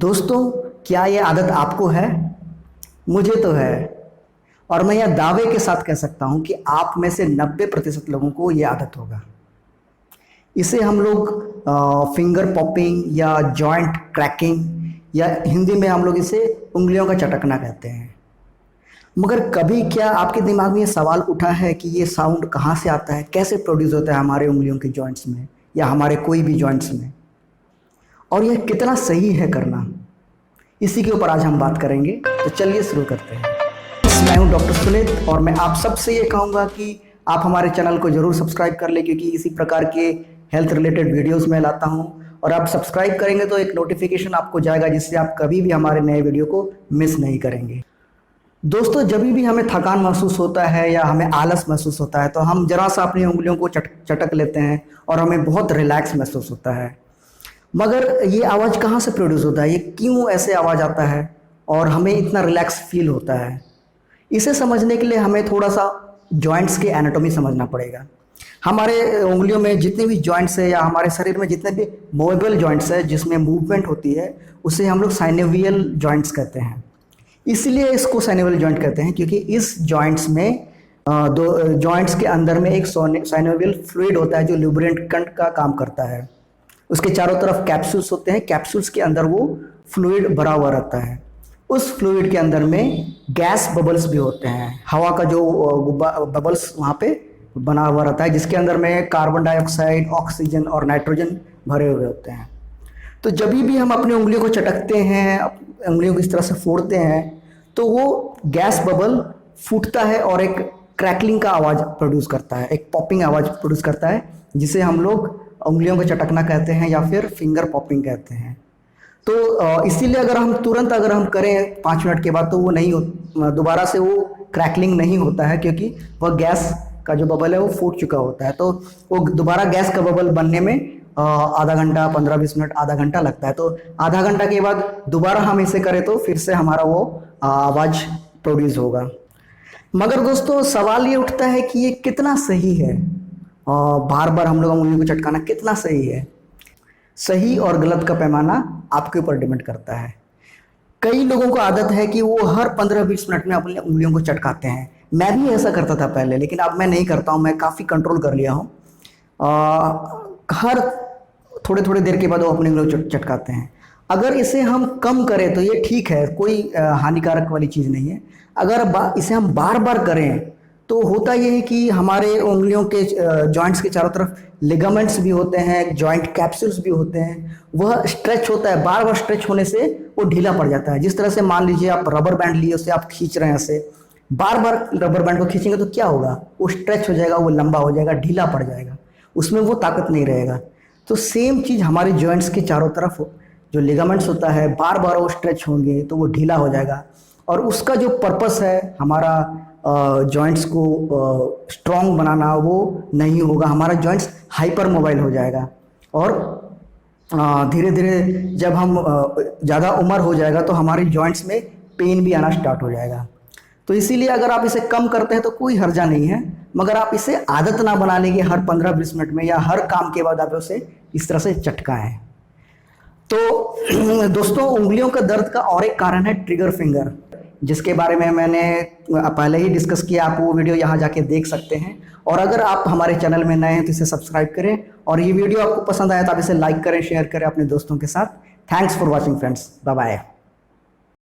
दोस्तों, क्या ये आदत आपको है? मुझे तो है। और मैं यह दावे के साथ कह सकता हूं कि आप में से 90% लोगों को ये आदत होगा। इसे हम लोग फिंगर पॉपिंग या जॉइंट क्रैकिंग या हिंदी में हम लोग इसे उंगलियों का चटकना कहते हैं। मगर कभी क्या आपके दिमाग में ये सवाल उठा है कि ये साउंड कहाँ से आता है, कैसे प्रोड्यूस होता है हमारे उंगलियों के जॉइंट्स में या हमारे कोई भी जॉइंट्स में, और यह कितना सही है करना? इसी के ऊपर आज हम बात करेंगे। तो चलिए शुरू करते हैं। मैं हूं डॉक्टर सुनीत और मैं आप सबसे ये कहूँगा कि आप हमारे चैनल को ज़रूर सब्सक्राइब कर लें, क्योंकि इसी प्रकार के हेल्थ रिलेटेड वीडियोस मैं लाता हूं। और आप सब्सक्राइब करेंगे तो एक नोटिफिकेशन आपको जाएगा, जिससे आप कभी भी हमारे नए वीडियो को मिस नहीं करेंगे। दोस्तों, जब भी हमें थकान महसूस होता है या हमें आलस महसूस होता है तो हम जरा सा अपनी उंगलियों को चटक लेते हैं और हमें बहुत रिलैक्स महसूस होता है। मगर ये आवाज़ कहाँ से प्रोड्यूस होता है, ये क्यों ऐसे आवाज़ आता है और हमें इतना रिलैक्स फील होता है? इसे समझने के लिए हमें थोड़ा सा जॉइंट्स की एनाटॉमी समझना पड़ेगा। हमारे उंगलियों में जितने भी जॉइंट्स है या हमारे शरीर में जितने भी मूवेबल जॉइंट्स है जिसमें मूवमेंट होती है, उसे हम लोग साइनोवियल जॉइंट्स कहते हैं। इसलिए इसको साइनोवियल जॉइंट कहते हैं क्योंकि इस जॉइंट्स में दो जॉइंट्स के अंदर में एक साइनोवियल फ्लूइड होता है जो लुब्रिकेंट का काम करता है। उसके चारों तरफ कैप्सूल्स होते हैं, कैप्सूल्स के अंदर वो फ्लूइड भरा हुआ रहता है। उस फ्लूइड के अंदर में गैस बबल्स भी होते हैं, हवा का जो बबल्स वहाँ पे बना हुआ रहता है, जिसके अंदर में कार्बन डाइऑक्साइड, ऑक्सीजन और नाइट्रोजन भरे हुए होते हैं। तो जब भी हम अपनी उंगलियों को चटकते हैं, उंगलियों को इस तरह से फोड़ते हैं, तो वो गैस बबल फूटता है और एक क्रैकलिंग का आवाज़ प्रोड्यूस करता है, एक पॉपिंग आवाज़ प्रोड्यूस करता है, जिसे हम लोग उंगलियों को चटकना कहते हैं या फिर फिंगर पॉपिंग कहते हैं। तो इसीलिए अगर हम तुरंत अगर हम करें 5 मिनट के बाद तो वो नहीं दोबारा से वो क्रैकलिंग नहीं होता है, क्योंकि वह गैस का जो बबल है वो फूट चुका होता है। तो वो दोबारा गैस का बबल बनने में आधा घंटा, 15-20 मिनट, आधा घंटा लगता है। तो आधा घंटा के बाद दोबारा हम इसे करें तो फिर से हमारा वो आवाज़ प्रोड्यूस होगा। मगर दोस्तों, सवाल ये उठता है कि ये कितना सही है, बार बार हम लोग उंगलियों को चटकाना कितना सही है? सही और गलत का पैमाना आपके ऊपर डिपेंड करता है। कई लोगों को आदत है कि वो हर 15-20 मिनट में अपनी उंगलियों को चटकाते हैं। मैं भी ऐसा करता था पहले, लेकिन अब मैं नहीं करता हूँ। मैं काफ़ी कंट्रोल कर लिया हूँ। हर थोड़े थोड़े देर के बाद वो अपनी उंगलियों को चटकाते हैं। अगर इसे हम कम करें तो ये ठीक है, कोई हानिकारक वाली चीज़ नहीं है। अगर इसे हम बार बार करें तो होता यह है कि हमारे उंगलियों के जॉइंट्स के चारों तरफ लिगामेंट्स भी होते हैं, जॉइंट कैप्सूल्स भी होते हैं, वह स्ट्रेच होता है। बार बार स्ट्रेच होने से वो ढीला पड़ जाता है। जिस तरह से मान लीजिए आप रबर बैंड लिए, उससे आप खींच रहे हैं, ऐसे बार बार रबर बैंड को खींचेंगे तो क्या होगा? वो स्ट्रेच हो जाएगा, वो लंबा हो जाएगा, ढीला पड़ जाएगा, उसमें वो ताकत नहीं रहेगा। तो सेम चीज़ हमारे जॉइंट्स के चारों तरफ जो लिगामेंट्स होता है, बार बार वो स्ट्रेच होंगे तो वो ढीला हो जाएगा, और उसका जो पर्पस है हमारा जॉइंट्स को स्ट्रॉन्ग बनाना, वो नहीं होगा। हमारा जॉइंट्स हाइपर मोबाइल हो जाएगा, और धीरे धीरे जब हम ज़्यादा उम्र हो जाएगा तो हमारे जॉइंट्स में पेन भी आना स्टार्ट हो जाएगा। तो इसीलिए अगर आप इसे कम करते हैं तो कोई हर्जा नहीं है, मगर आप इसे आदत ना बना लेंगे हर 15-20 मिनट में या हर काम के बाद आप उसे इस तरह से चटकाएं। तो दोस्तों, उंगलियों का दर्द का और एक कारण है ट्रिगर फिंगर, जिसके बारे में मैंने पहले ही डिस्कस किया। आप वो वीडियो यहाँ जाके देख सकते हैं। और अगर आप हमारे चैनल में नए हैं तो इसे सब्सक्राइब करें, और ये वीडियो आपको पसंद आया तो आप इसे लाइक करें, शेयर करें अपने दोस्तों के साथ। Thanks for watching friends, bye bye.